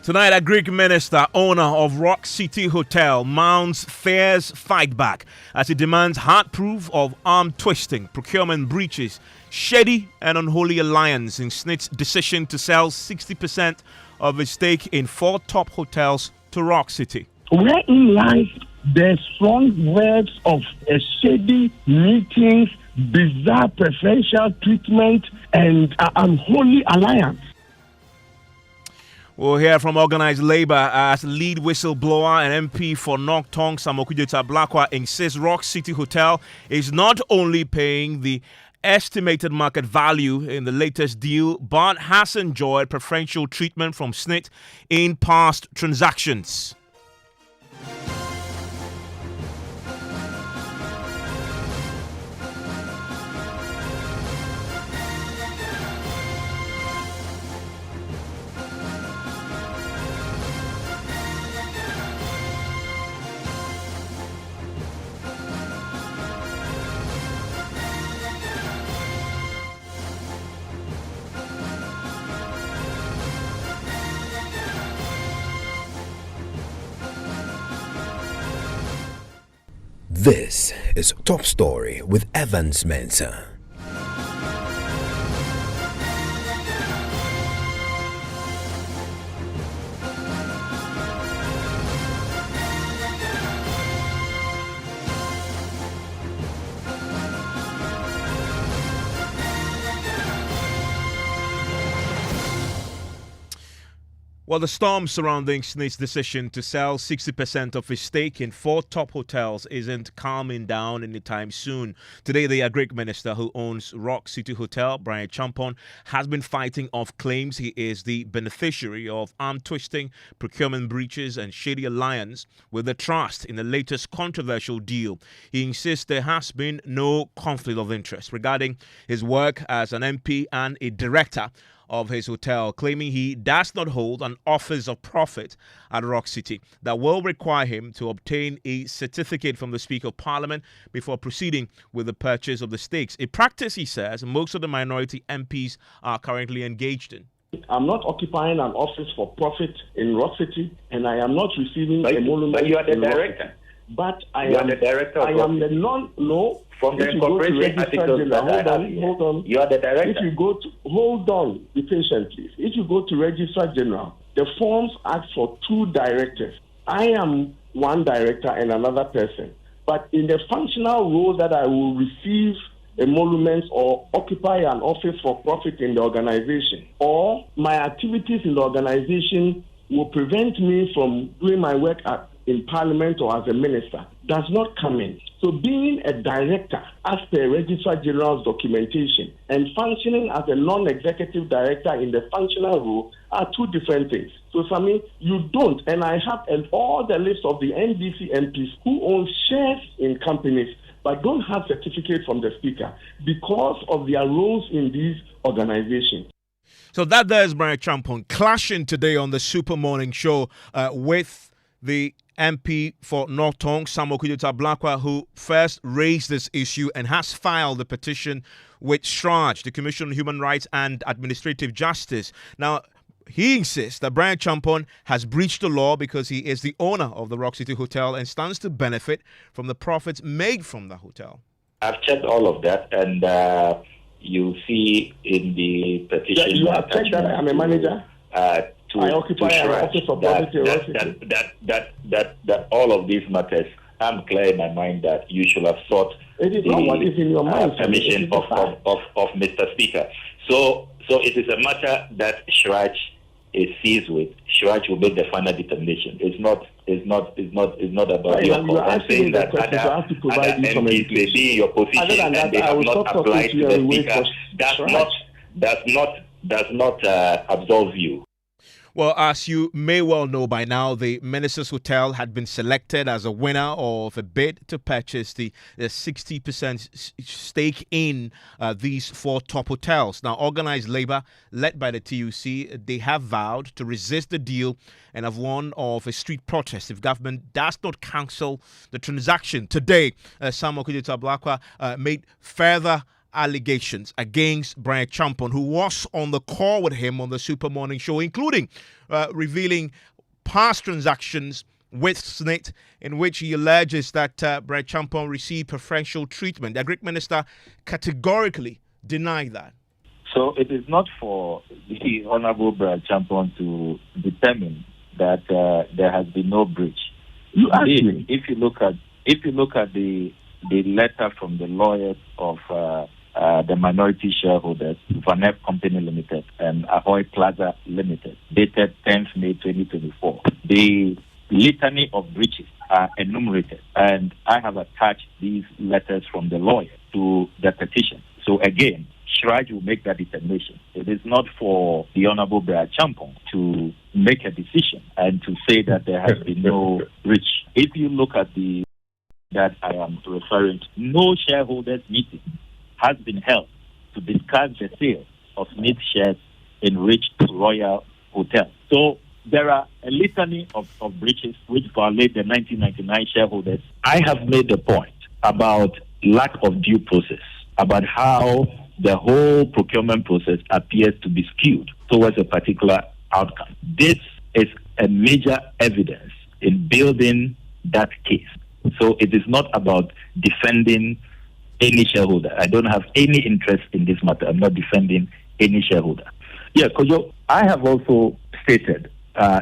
Tonight, Agric Minister, owner of Rock City Hotel, mounts fierce fight back as he demands hard proof of arm twisting, procurement breaches, shady and unholy alliance in SSNIT's decision to sell 60% of its stake in 4 top hotels to Rock City. Wherein lies the strong words of a shady meetings, bizarre preferential treatment, and unholy alliance. We'll hear from organized labor as lead whistleblower and MP for Nok Tong Samokudeta-Blakwa insists Rock City Hotel is not only paying the estimated market value in the latest deal, but has enjoyed preferential treatment from SSNIT in past transactions. This is Top Story with Evans Mensah. Well, the storm surrounding SSNIT's decision to sell 60% of its stake in 4 top hotels isn't calming down anytime soon. Today, the Agric Minister who owns Rock City Hotel, Bryan Acheampong, has been fighting off claims he is the beneficiary of arm twisting, procurement breaches, and shady alliance with the trust in the latest controversial deal. He insists there has been no conflict of interest regarding his work as an MP and a director of his hotel, claiming he does not hold an office of profit at Rock City that will require him to obtain a certificate from the Speaker of Parliament before proceeding with the purchase of the stakes, a practice, he says, most of the minority MPs are currently engaged in. I'm not occupying an office for profit in Rock City, and I am not receiving emolument. But you are the director. But I am the director. I am the no. From the corporation articles hold on. You are the director. If you go to hold on, be patient, please. If you go to Registrar General, the forms ask for 2 directors. I am one director and another person. But in the functional role that I will receive emoluments or occupy an office for profit in the organization, or my activities in the organization will prevent me from doing my work in Parliament or as a minister, does not come in. So being a director, as per Registrar General's documentation, and functioning as a non-executive director in the functional role are 2 different things. So, Sami, you don't, and I have all the list of the NDC MPs who own shares in companies but don't have certificate from the Speaker because of their roles in these organizations. So that there's Bryan Acheampong clashing today on the Super Morning Show with the MP for Nok Tong Samokudeta-Blakwa, who first raised this issue and has filed the petition with SRAJ, the Commission on Human Rights and Administrative Justice. Now, he insists that Bryan Acheampong has breached the law because he is the owner of the Rock City Hotel and stands to benefit from the profits made from the hotel. I've checked all of that, and you see in the petition. Yeah, you have checked that I'm a manager. I occupy an office of that all of these matters, I'm clear in my mind that you should have sought it is not what is in your mind, permission of Mr. Speaker. So it is a matter that SRAJ is seized with. SRAJ will make the final determination. It's not about your call. I'm saying that other MPs may be in your position and they have not applied to the Speaker. Does not absolve you. Well, as you may well know by now, the Minister's Hotel had been selected as a winner of a bid to purchase the 60% stake in these 4 top hotels. Now, organized labor, led by the TUC, they have vowed to resist the deal and have warned of a street protest if government does not cancel the transaction. Today, Samokudeta-Blakwa made further allegations against Bryan Acheampong, who was on the call with him on the Super Morning Show, including revealing past transactions with SSNIT, in which he alleges that Bryan Acheampong received preferential treatment. The Agric Minister categorically denied that. So it is not for the Honorable Bryan Acheampong to determine that there has been no breach. Indeed, if you look at the letter from the lawyers of the minority shareholders, Vanep Company Limited and Ahoy Plaza Limited, dated 10th May 2024, the litany of breaches are enumerated, and I have attached these letters from the lawyer to the petition. So again, SSNIT will make that determination. It is not for the Honorable Bryan Acheampong to make a decision and to say that there has been no breach. If you look at the that I am referring to, no shareholders meeting has been held to discuss the sale of SSNIT shares in Rich Royal Hotel. So there are a litany of breaches which violate the 1999 shareholders. I have made the point about lack of due process, about how the whole procurement process appears to be skewed towards a particular outcome. This is a major evidence in building that case. So it is not about defending any shareholder. I don't have any interest in this matter. I'm not defending any shareholder. Yeah, Kojo, I have also stated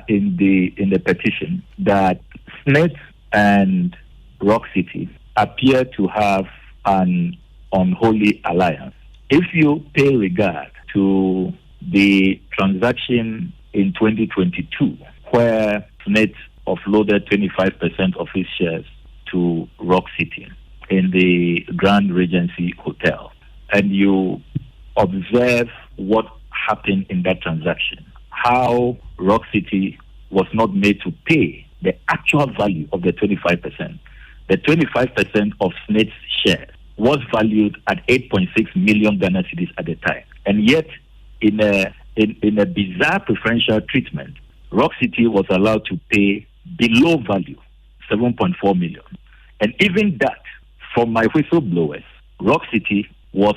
in the petition that SSNIT and Rock City appear to have an unholy alliance. If you pay regard to the transaction in 2022, where SSNIT offloaded 25% of its shares to Rock City in the Grand Regency Hotel, and you observe what happened in that transaction, how Rock City was not made to pay the actual value of the 25%. The 25% of SSNIT's shares was valued at 8.6 million Ghana cedis at the time. And yet, in a bizarre preferential treatment, Rock City was allowed to pay below value, 7.4 million. And even that, from my whistleblowers, Rock City was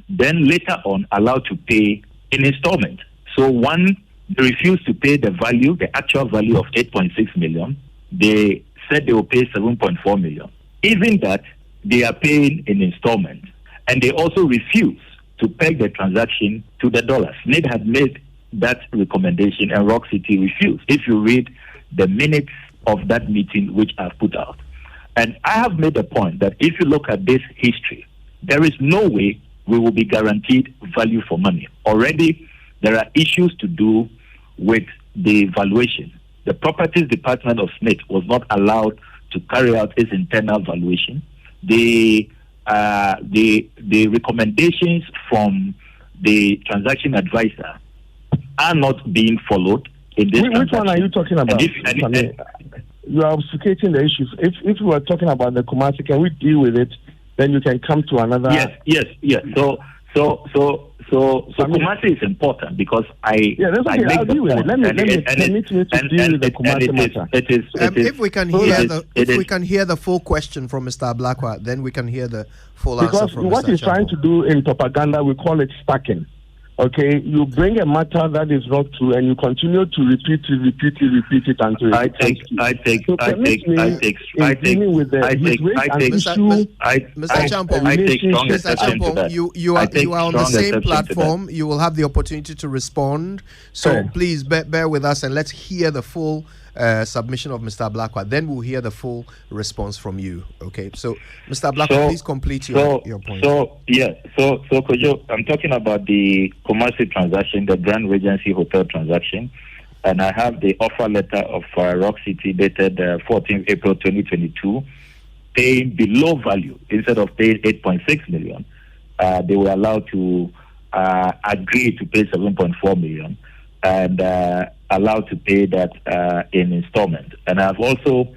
then later on allowed to pay in installment. So one, they refused to pay the value, the actual value of 8.6 million. They said they will pay 7.4 million. Even that, they are paying in installment. And they also refuse to peg the transaction to the dollar. SSNIT had made that recommendation and Rock City refused. If you read the minutes of that meeting which I've put out. And I have made a point that if you look at this history, there is no way we will be guaranteed value for money. Already, there are issues to do with the valuation. The Properties Department of SSNIT was not allowed to carry out its internal valuation. The recommendations from the transaction advisor are not being followed in this transaction. Which one are you talking about? You are obfuscating the issues. If we are talking about the Kumasi, can we deal with it? Then you can come to another. Yes. So Kumasi is important because I'll deal with it. Let me permit me to deal with the Kumasi matter. If we can hear the full question from Mr. Ablakwa, then we can hear the full answer from Mr. What he's trying to do in propaganda, we call it stacking. Okay, you bring a matter that is not true, and you continue to repeat it until I take Mr. Acheampong, you are on the same platform. You will have the opportunity to respond. So please bear with us and let's hear the full submission of Mr. Ablakwa. Then we'll hear the full response from you. Okay, so Mr. Ablakwa, please complete your point. So Kojo, I'm talking about the Kumasi transaction, the Grand Regency Hotel transaction, and I have the offer letter of Rock City dated 14th April 2022, paying below value instead of paying 8.6 million. They were allowed to agree to pay 7.4 million. And allowed to pay that in installment. And I've also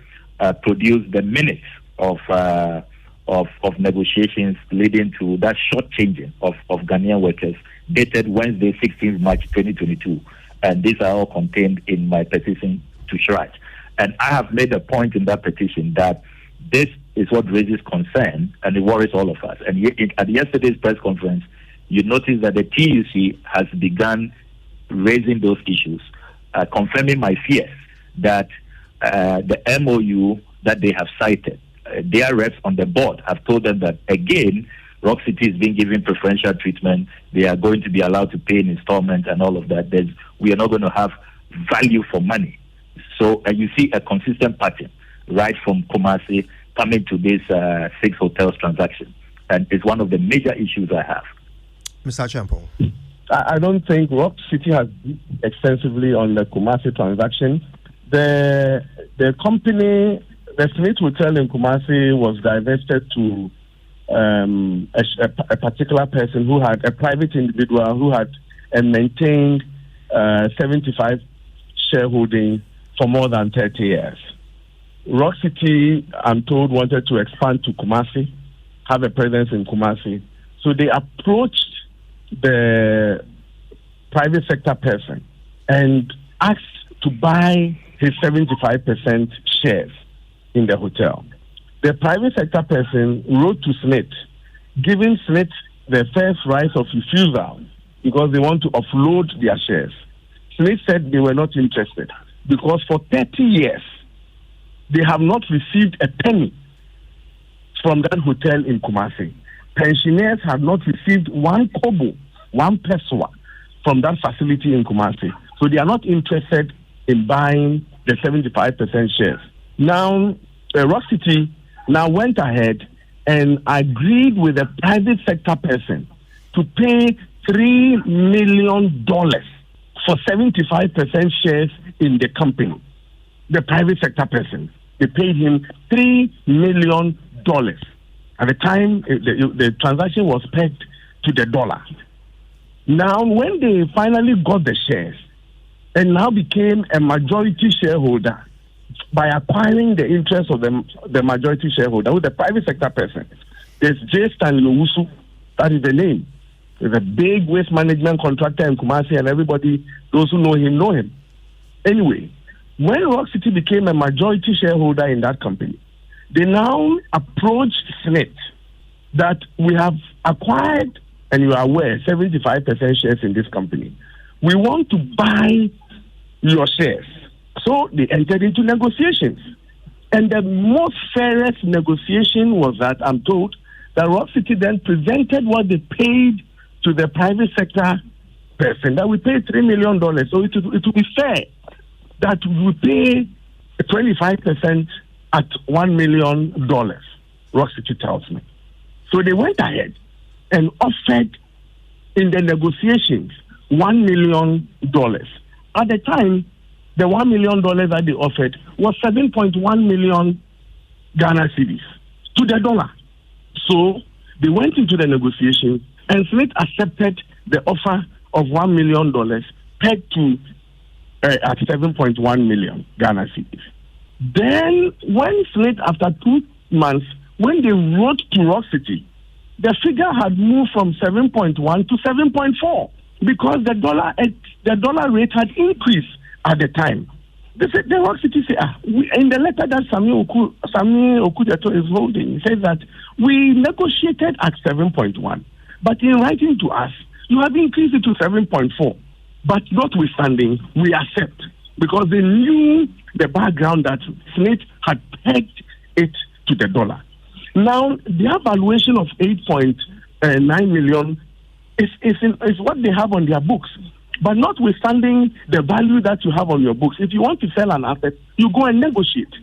produced the minutes of negotiations leading to that short changing of Ghanaian workers dated Wednesday, 16th March 2022. And these are all contained in my petition to SSNIT. And I have made a point in that petition that this is what raises concern, and it worries all of us. And at yesterday's press conference, you notice that the TUC has begun raising those issues, confirming my fears that the MOU that they have cited, their reps on the board have told them that, again, Rock City is being given preferential treatment. They are going to be allowed to pay in installments and all of that. We are not going to have value for money. So you see a consistent pattern right from Kumasi coming to this 6 hotels transaction. And it's one of the major issues I have. Mr. Acheampong. I don't think Rock City has extensively on the Kumasi transaction. The company, the SSNIT hotel in Kumasi, was divested to a particular person who had a private individual who had maintained 75 shareholding for more than 30 years. Rock City, I'm told, wanted to expand to Kumasi, have a presence in Kumasi. So they approached the private sector person and asked to buy his 75% shares in the hotel. The private sector person wrote to SSNIT, giving SSNIT the first right of refusal because they want to offload their shares. SSNIT said they were not interested because for 30 years, they have not received a penny from that hotel in Kumasi. Pensioners have not received one kobo, one peso from that facility in Kumasi. So they are not interested in buying the 75% shares. Now, Rock City now went ahead and agreed with a private sector person to pay $3 million for 75% shares in the company. The private sector person, they paid him $3 million. At the time, the transaction was pegged to the dollar. Now, when they finally got the shares and now became a majority shareholder by acquiring the interest of the majority shareholder with the private sector person, there's J. Stanley Owusu, that is the name. There's a big waste management contractor in Kumasi, and everybody, those who know him. Anyway, when Rock City became a majority shareholder in that company, they now approached SSNIT that we have acquired, and you are aware, 75% shares in this company. We want to buy your shares. So they entered into negotiations. And the most fairest negotiation was that, I'm told, that Rock City then presented what they paid to the private sector person, that we paid $3 million. So it will be fair that we pay 25% at $1 million, Rock City tells me. So they went ahead and offered in the negotiations $1 million. At the time, the $1 million that they offered was 7.1 million Ghana cedis to the dollar. So they went into the negotiation and SSNIT accepted the offer of $1 million pegged to at 7.1 million Ghana cedis. Then when SSNIT, after 2 months, when they wrote to Rock City, the figure had moved from 7.1 to 7.4 because the dollar rate had increased at the time. They said, the Rock City said, in the letter that Sami Okujeto is holding, he says that we negotiated at 7.1, but in writing to us, you have increased it to 7.4. But notwithstanding, we accept because they knew the background that SSNIT had pegged it to the dollar. Now, the valuation of 8.9 million is what they have on their books. But notwithstanding the value that you have on your books, if you want to sell an asset, you go and negotiate.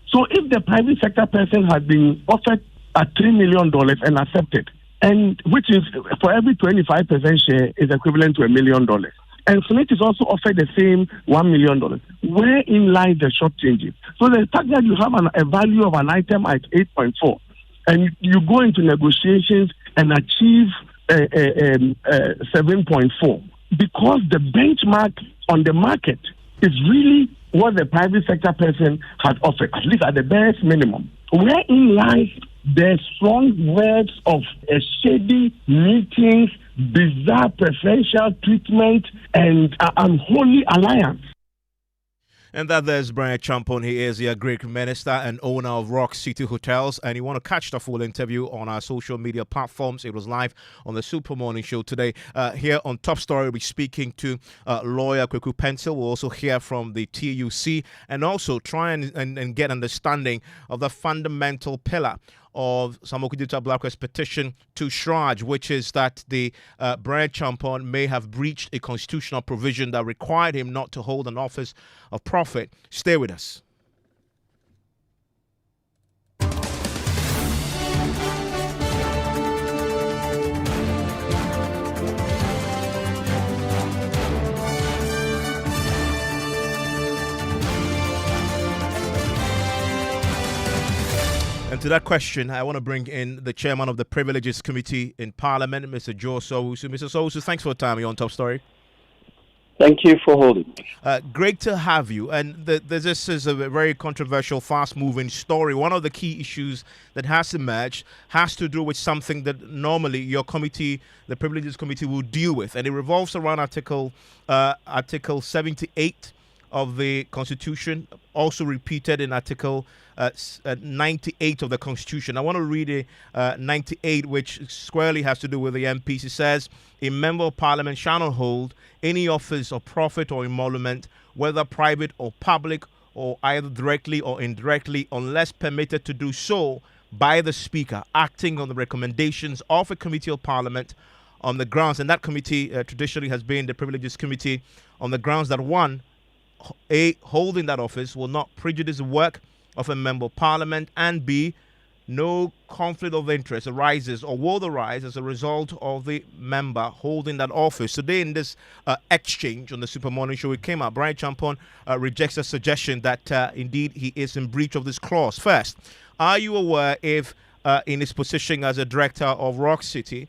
So if the private sector person had been offered at $3 million and accepted, and which is for every 25% share is equivalent to $1 million, and SSNIT is also offered the same $1 million, wherein lies the short changes. So the fact that you have a value of an item at 8.4, and you go into negotiations and achieve 7.4, because the benchmark on the market is really what the private sector person had offered, at least at the barest minimum. Wherein lies the strong words of a shady meetings, bizarre preferential treatment, and unholy alliance. And that there's Bryan Acheampong. He is the Agric Minister and owner of Rock City Hotels. And you want to catch the full interview on our social media platforms. It was live on the Super Morning Show today. Here on Top Story, we'll be speaking to lawyer Kweku Pencil. We'll also hear from the TUC and also try and get understanding of the fundamental pillar of Samokudita Blakwa's petition to Shraj, which is that the Bryan Acheampong may have breached a constitutional provision that required him not to hold an office of profit. Stay with us. And to that question, I want to bring in the chairman of the Privileges Committee in Parliament, Mr. Joe Sowusu. Mr. Sowusu, thanks for the time. You're on Top Story. Thank you for holding me. Great to have you. And this is a very controversial, fast-moving story. One of the key issues that has emerged has to do with something that normally your committee, the Privileges Committee, will deal with. And it revolves around Article 78 of the Constitution, also repeated in Article 98 of the Constitution. I want to read 98, which squarely has to do with the MPs. It says, a member of Parliament shall not hold any office of profit or emolument, whether private or public, or either directly or indirectly, unless permitted to do so by the Speaker, acting on the recommendations of a committee of Parliament on the grounds, and that committee traditionally has been the Privileges Committee, on the grounds that one, holding that office will not prejudice the work of a member of Parliament, and B, no conflict of interest arises or will arise as a result of the member holding that office. Today in this exchange on the Super Morning Show, it came out, Bryan Acheampong rejects a suggestion that indeed he is in breach of this clause. First, are you aware if in his position as a director of Rock City,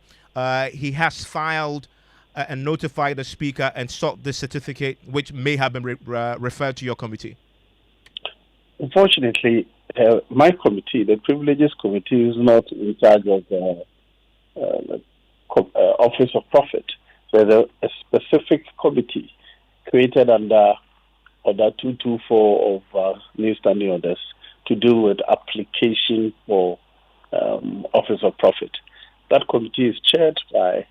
he has filed and notified the Speaker and sought this certificate, which may have been referred to your committee? Unfortunately, my committee, the Privileges Committee, is not in charge of the Office of Profit. There's a specific committee created under Order 224 of New Standing Orders to do with application for Office of Profit. That committee is chaired by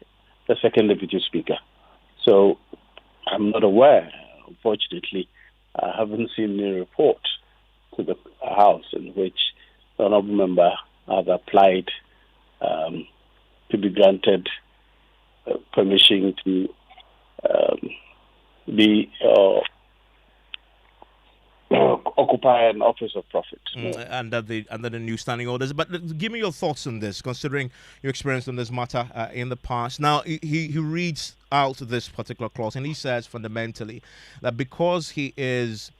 the Second Deputy Speaker. So I'm not aware, unfortunately. I haven't seen any report to the House in which the honourable member has applied to be granted permission to occupy an office of profit. Under the new standing orders. But give me your thoughts on this, considering your experience on this matter in the past. Now, he reads out this particular clause, and he says fundamentally that because he is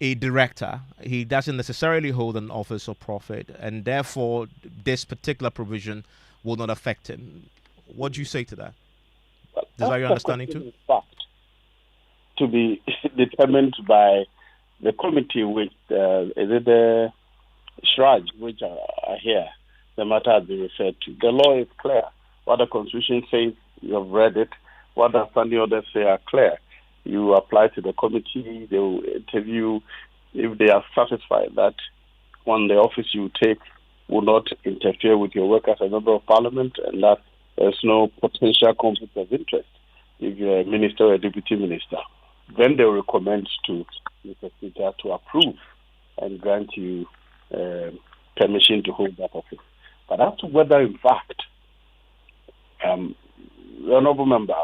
a director, he doesn't necessarily hold an office of profit, and therefore this particular provision will not affect him. What do you say to that? Well, is that your understanding too? In fact, to be determined by the committee, which is it the Shraj, which are here, the matter has been referred to. The law is clear. What the Constitution says, you have read it. What the standing orders say are clear. You apply to the committee, they will interview. If they are satisfied that one, the office you take will not interfere with your work as a member of Parliament, and that there's no potential conflict of interest if you're a minister or a deputy minister, then they will recommend to Mr. Speaker to approve and grant you permission to hold that office. But as to whether, in fact, the honourable member,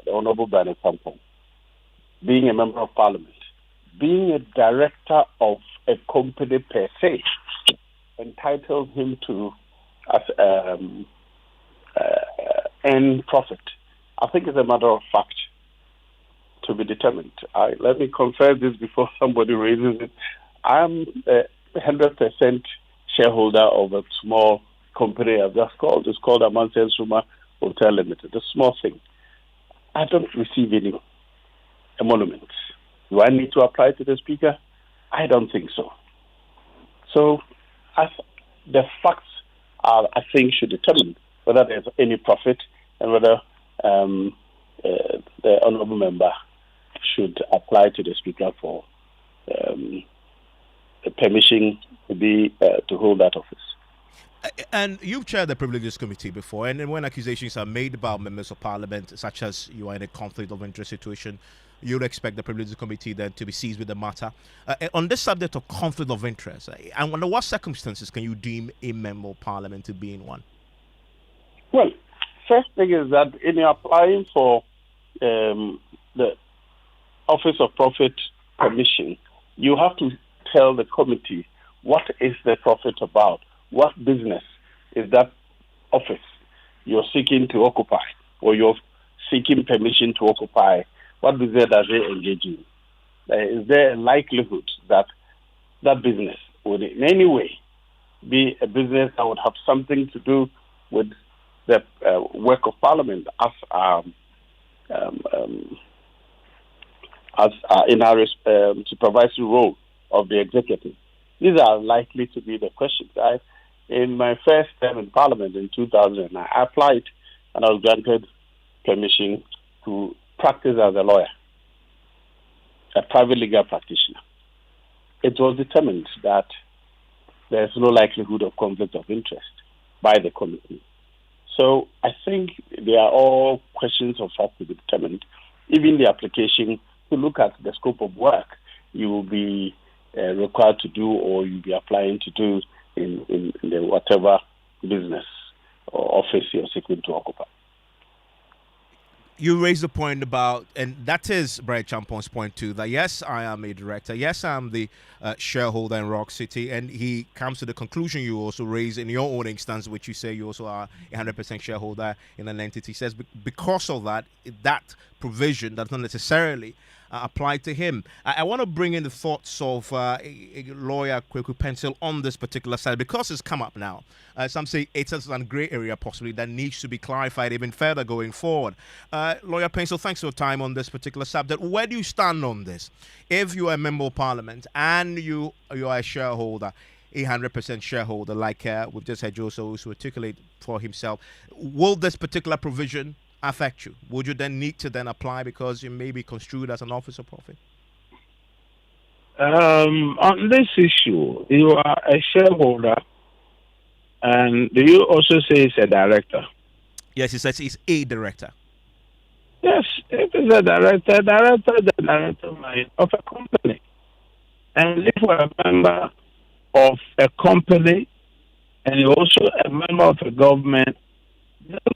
the honourable Bryan Acheampong, being a member of Parliament, being a director of a company per se, entitles him to earn profit. I think it's a matter of fact to be determined. Let me confess this before somebody raises it. I'm a 100% shareholder of a small company I've just called. It's called Amansi Nsuma Hotel Limited, a small thing. I don't receive any emoluments. Do I need to apply to the Speaker? I don't think so. So, as the facts are, I think, should determine whether there's any profit and whether the honourable member should apply to the Speaker for permission to hold that office. And you've chaired the Privileges Committee before, and when accusations are made about members of Parliament, such as you are in a conflict of interest situation, you'd expect the Privileges Committee then to be seized with the matter. On this subject of conflict of interest, and under what circumstances can you deem a member of Parliament to be in one? Well, first thing is that in applying for the Office of Profit Commission, you have to tell the committee what is the profit about. What business is that office you're seeking to occupy, or you're seeking permission to occupy? What business are they engaging in? Is there a likelihood that that business would in any way be a business that would have something to do with the work of Parliament as in our supervisory role of the executive? These are likely to be the questions. In my first term in Parliament in 2009, I applied and I was granted permission to practice as a lawyer, a private legal practitioner. It was determined that there is no likelihood of conflict of interest by the committee. So I think they are all questions of fact to be determined. Even the application to look at the scope of work you will be required to do, or you'll be applying to do in the whatever business or office you're seeking to occupy. You raised the point about, and that is Bryan Acheampong's point too, that yes, I am a director, yes, I'm the shareholder in Rock City, and he comes to the conclusion you also raise in your own instance, which you say you also are a 100% shareholder in an entity, says because of that, that provision does not necessarily apply to him. I want to bring in the thoughts of a lawyer, Kweku Pencil, on this particular side, because it's come up now. Some say it's a grey area possibly that needs to be clarified even further going forward. Lawyer Pencil, thanks for your time on this particular subject. Where do you stand on this? If you are a member of Parliament and you are a shareholder, 100% shareholder, like we've just had Joseph articulate for himself, will this particular provision affect you? Would you then need to then apply because you may be construed as an office of profit? On this issue, you are a shareholder, and do you also say it's a director? Yes, he says he's a director. Yes, if it's a director, the director of a company. And if you're a member of a company and you're also a member of a government,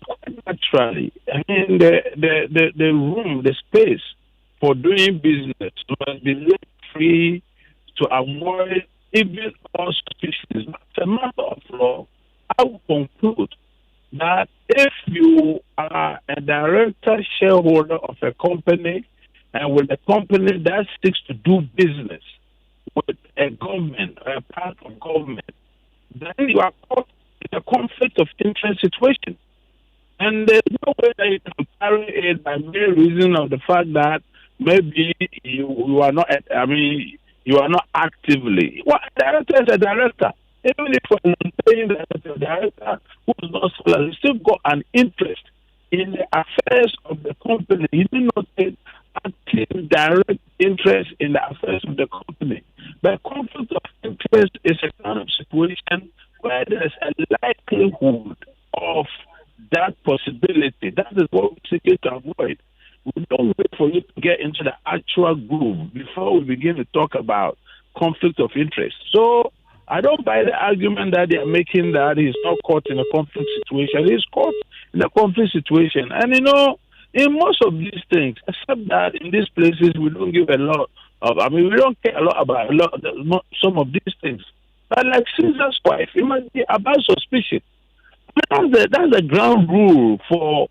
quite naturally, I mean, the room, the space for doing business must be left free to avoid even all suspicions. As a matter of law, I will conclude that if you are a director shareholder of a company and with a company that seeks to do business with a government or a part of government, then you are caught in a conflict of interest situation. And there's no way that you can carry it by mere reason of the fact that maybe you are not, you are not actively. Well, a director is a director. Even if we're not saying that the director who is not salary, still got an interest in the affairs of the company. He did not take active, direct interest in the affairs of the company. But conflict of interest is a kind of situation where there's a likelihood of that possibility. That is what we're seeking to avoid. We don't wait for you to get into the actual groove before we begin to talk about conflict of interest. So I don't buy the argument that they are making that he's not caught in a conflict situation. He's caught in a conflict situation. And in most of these things, except that in these places we don't give a lot of, we don't care a lot about some of these things. But like Caesar's wife, it must be about suspicion. That's the ground rule for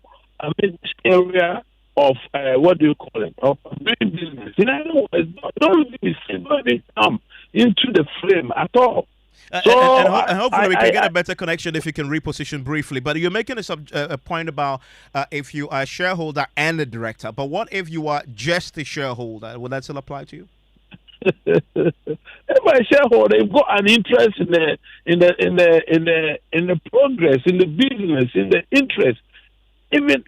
this area of what do you call it? Of doing business. In other words, don't even come into the frame at all. So and hopefully we can get a better connection if you can reposition briefly. But you're making a point about if you are a shareholder and a director. But what if you are just a shareholder? Will that still apply to you? If I'm a shareholder, you've got an interest in the progress, in the business, in the interest. Even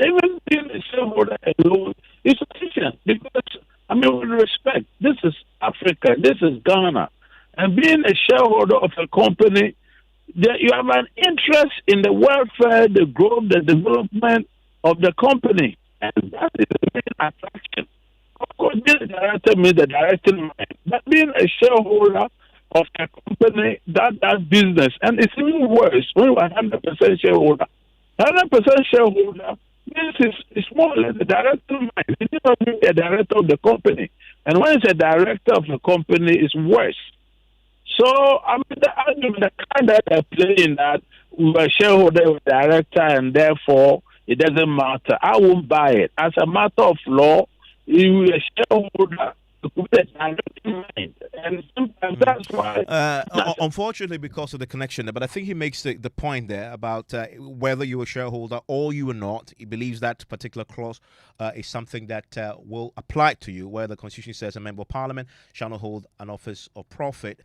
being a shareholder alone is sufficient because, with respect, this is Africa. This is Ghana. And being a shareholder of a company, you have an interest in the welfare, the growth, the development of the company. And that is the main attraction. Of course, being a director means the directing mind. But being a shareholder of a company that does business, and it's even worse when you are 100% shareholder. 100% shareholder means it's more or less the director mind. It's not being the director of the company. And when it's a director of the company, it's worse. So, I mean, the argument, the kind that they're playing that we're a shareholder with director and therefore it doesn't matter. I won't buy it. As a matter of law, you are a shareholder with a directing mind. And sometimes that's why. Unfortunately, because of the connection there, but I think he makes the point there about whether you're a shareholder or you are not. He believes that particular clause is something that will apply to you, where the Constitution says a member of Parliament shall not hold an office of profit.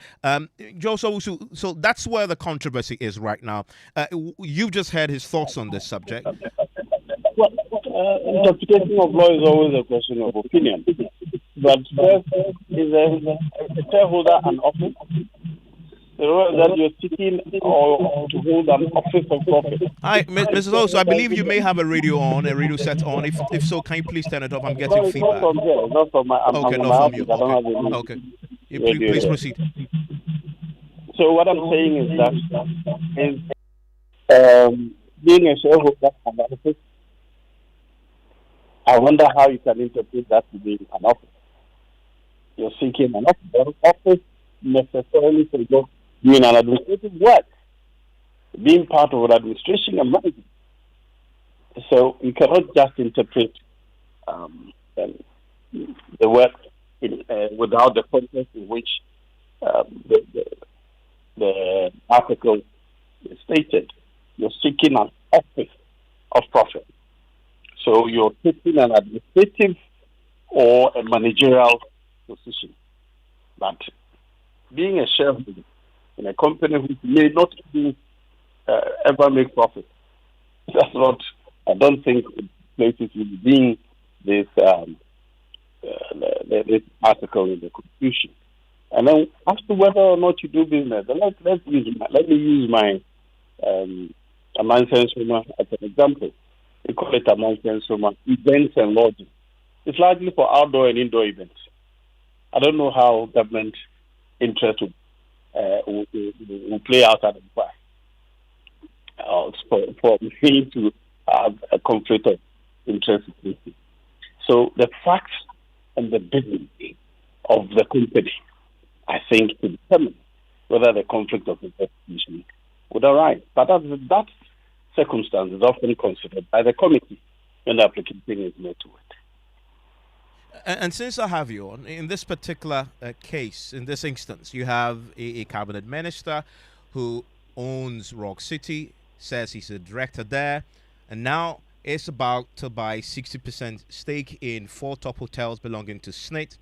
Joe, so that's where the controversy is right now. You've just heard his thoughts on this subject. Well, interpretation of law is always a question of opinion. But first, is a shareholder an office? That you're seeking or to hold an office of profit. Hi, Mrs. Oso, I believe you may have a radio set on. If so, can you please turn it off? I'm getting feedback. Not from here. Not from my. Okay, not from you. Okay. Please proceed. So what I'm saying is that being a shareholder and an office, I wonder how you can interpret that to be an office. You're seeking an office. An office necessarily to go doing an administrative work, being part of an administration and management. So you cannot just interpret the work without the context in which the article is stated. You're seeking an office of profit. So you're taking an administrative or a managerial position. But being a shareholder in a company which may not ever make profit, that's not, I don't think it places within this article in the Constitution. And then as to whether or not you do business, let me use my Amansen Soma as an example. We call it Amansen Soma, events and lodging. It's largely for outdoor and indoor events. I don't know how government interest will play out at the back. For me to have a conflict of interest. So the facts and the business of the company, I think, to determine whether the conflict of interest would arise. But that circumstance is often considered by the committee when the application is made to it. And since I have you on, in this particular case, in this instance, you have a cabinet minister who owns Rock City, says he's a director there, and now is about to buy 60% stake in 4 top hotels belonging to SSNIT.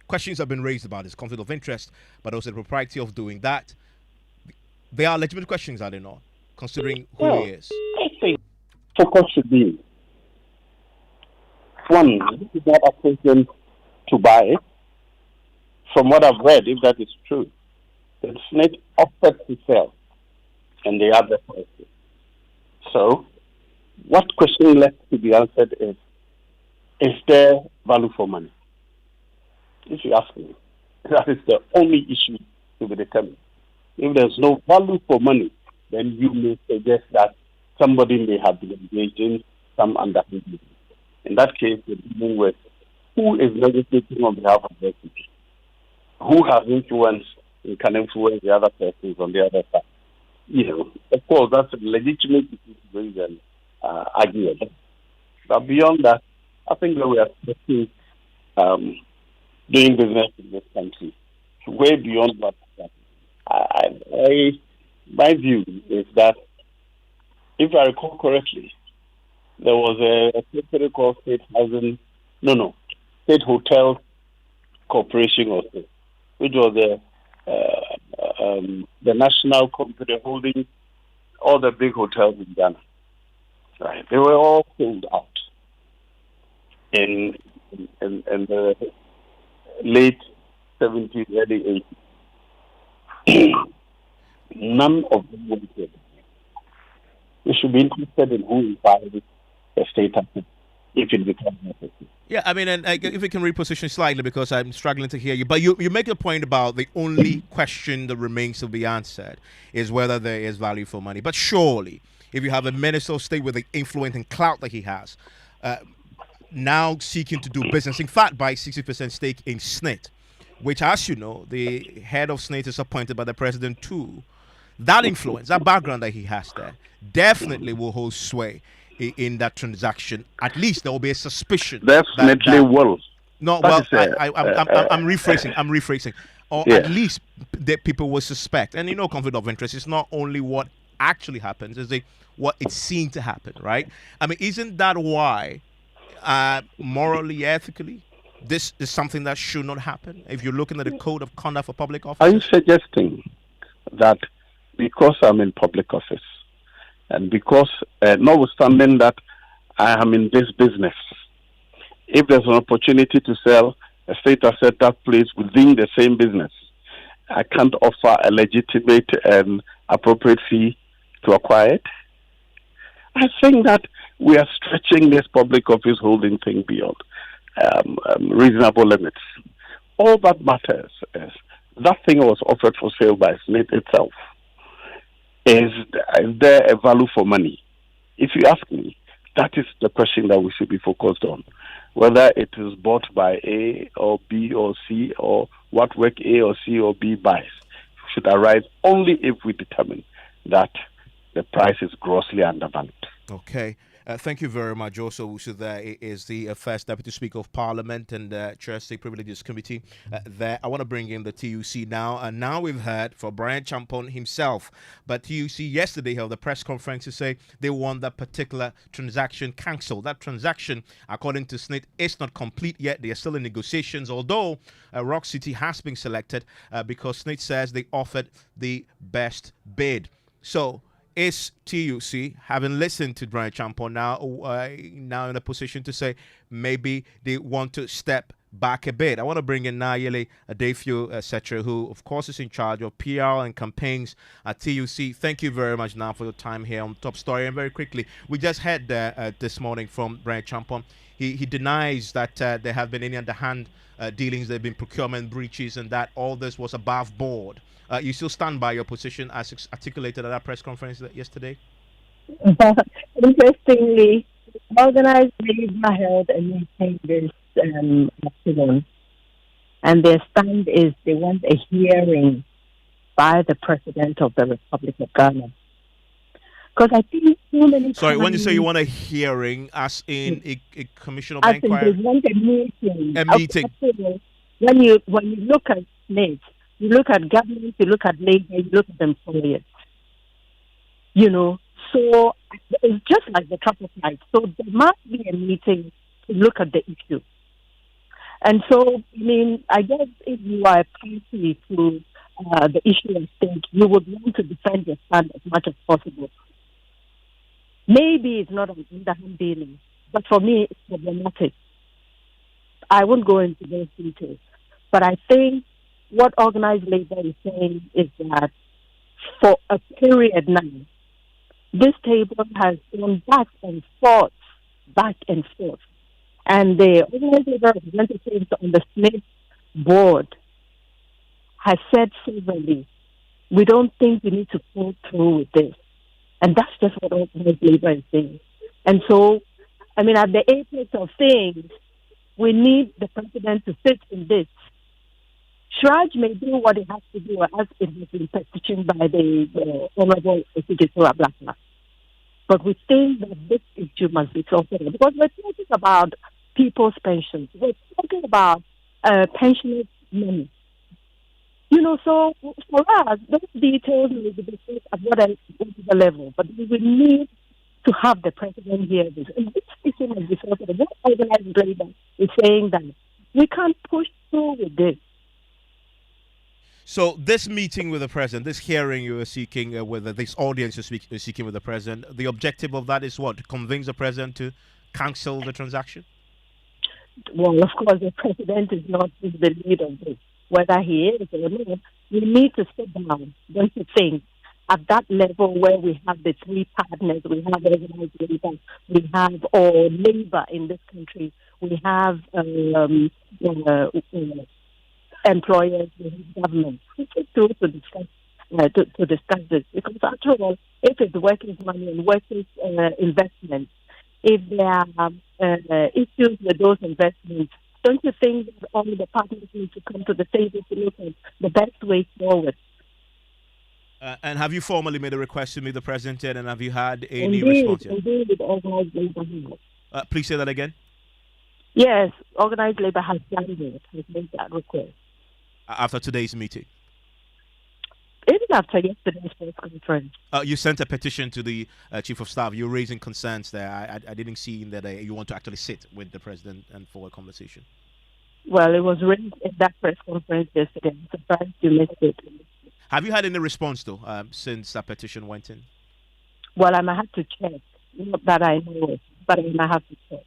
Questions have been raised about his conflict of interest, but also the propriety of doing that. They are legitimate questions, are they not, considering who he is? I think focus should be, one, this is not a question to buy it. From what I've read, if that is true, the SSNIT offered to sell, and they have the price. So, what question left to be answered is there value for money? If you ask me, that is the only issue to be determined. If there's no value for money, then you may suggest that somebody may have been engaged in some underhanded. In that case, we're dealing with who is negotiating on behalf of the city, who has influence and can influence the other persons on the other side. Of course, that's a legitimate reason argument. But beyond that, I think that we are still doing business in this country way beyond what my view is that, if I recall correctly, there was a company called State Hotel Corporation also, which was the national company holding all the big hotels in Ghana. Right, they were all sold out in the late 70s, early 80s. None of them wanted. We should be interested in who is buying the state asset if it becomes necessary. Yeah, I mean, and if we can reposition slightly because I'm struggling to hear you, but you make a point about the only question that remains to be answered is whether there is value for money. But surely, if you have a minister of state with the influence and clout that he has, now seeking to do business, in fact, by 60% stake in SSNIT, which, as you know, the head of SSNIT is appointed by the president too. That influence, that background that he has there, definitely will hold sway in that transaction. At least there will be a suspicion. Definitely will. No, well, I'm rephrasing. Or at least that people will suspect. And conflict of interest is not only what actually happens, it's what it's seen to happen, right? I mean, isn't that why, morally, ethically, this is something that should not happen? If you're looking at the code of conduct for public office, are you suggesting that because I'm in public office, and because, notwithstanding that I am in this business, if there's an opportunity to sell a state asset that plays within the same business, I can't offer a legitimate and appropriate fee to acquire it? I think that we are stretching this public office holding thing beyond reasonable limits. All that matters is that thing was offered for sale by SSNIT itself. Is there a value for money? If you ask me, that is the question that we should be focused on. Whether it is bought by A or B or C, or what work A or C or B buys, should arise only if we determine that the price is grossly undervalued. Okay. Thank you very much. Also, Wusu is the first Deputy Speaker of Parliament and Chair State Privileges Committee. There, I want to bring in the TUC now. And now we've heard from Bryan Acheampong himself. But TUC yesterday held a press conference to say they want that particular transaction cancelled. That transaction, according to SSNIT, is not complete yet. They are still in negotiations, although Rock City has been selected because SSNIT says they offered the best bid. So, is TUC, having listened to Bryan Acheampong now in a position to say maybe they want to step back a bit? I want to bring in Nayeli Adefio Setre, who, of course, is in charge of PR and campaigns at TUC. Thank you very much now for your time here on Top Story. And very quickly, we just heard this morning from Bryan Acheampong. He denies that there have been any underhand dealings, there have been procurement breaches, and that all this was above board. You still stand by your position as articulated at that press conference yesterday? Interestingly, organized labor held a meeting this afternoon, and their stand is they want a hearing by the President of the Republic of Ghana. Because I think too many. Sorry, when you say you want a hearing, as in a commission of inquiry? They want a meeting. A meeting. When you look at SSNIT, you look at government, you look at labor, you look at employers. So it's just like the traffic light. So there must be a meeting to look at the issue. And so, I guess if you are a party to the issue at stake, you would want to defend your stand as much as possible. Maybe it's not an underhand dealing, but for me, it's problematic. I won't go into those details. But I think what organized labor is saying is that for a period now, this table has gone back and forth. And the organized labor representatives on the SSNIT board has said severally, we don't think we need to pull through with this. And that's just what organized labor is saying. And so, at the apex of things, we need the president to sit in this. Shraj may do what it has to do as it has been petitioned by the Honorable Blackman. But we think that this issue must be solved because we're talking about people's pensions. We're talking about pensioners' money. So for us, those details will be discussed at whatever level, but we will need to have the president hear this. And this issue must be solved. What organized labor is saying that we can't push through with this. So this meeting with the president, this hearing you are seeking this audience you're seeking with the president, the objective of that is what? To convince the president to cancel the transaction? Well, of course, the president is not the lead of this. whether he is or not, we need to sit down, don't you think? At that level where we have the three partners, we have organized labor, we have all labor in this country, we have employers, we have government. We sit through to discuss to discuss this, because after all, if it's workers' money and workers' investments, if there are issues with those investments, don't you think that all the partners need to come to the table to look at the best way forward? And have you formally made a request to meet the president yet, and have you had any response yet? Indeed, organized labor has. Please say that again. Yes, organized labor has done it, has made that request. After today's meeting? Even after yesterday's press conference. You sent a petition to the chief of staff. You're raising concerns there. I didn't see that you want to actually sit with the president and for a conversation. Well, it was raised in that press conference yesterday. I'm surprised you missed it. Have you had any response, though, since that petition went in? Well, I might have to check. Not that I know it, but I might have to check.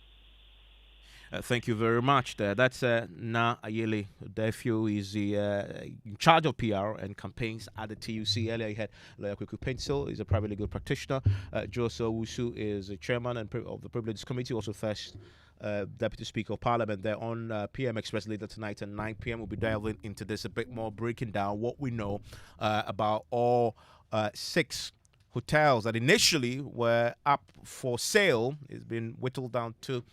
Thank you very much. That's Na Ayele Defio. Is the in charge of PR and campaigns at the TUC. Earlier, he had Lawyer Kweku Pencil. He's a private legal practitioner. Joseph Wusu is a chairman of the Privileges Committee, also first Deputy Speaker of Parliament. They're on PM Express later tonight at 9 p.m. We'll be delving into this a bit more, breaking down what we know about all 6 hotels that initially were up for sale. It's been whittled down to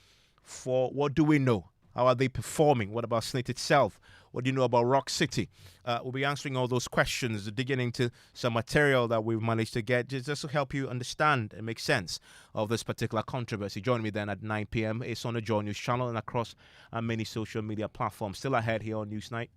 4. What do we know? How are they performing? What about SSNIT itself? What do you know about Rock City? We'll be answering all those questions, digging into some material that we've managed to get just to help you understand and make sense of this particular controversy. Join me then at 9 p.m. It's on the Joy News channel and across many social media platforms. Still ahead here on Newsnight.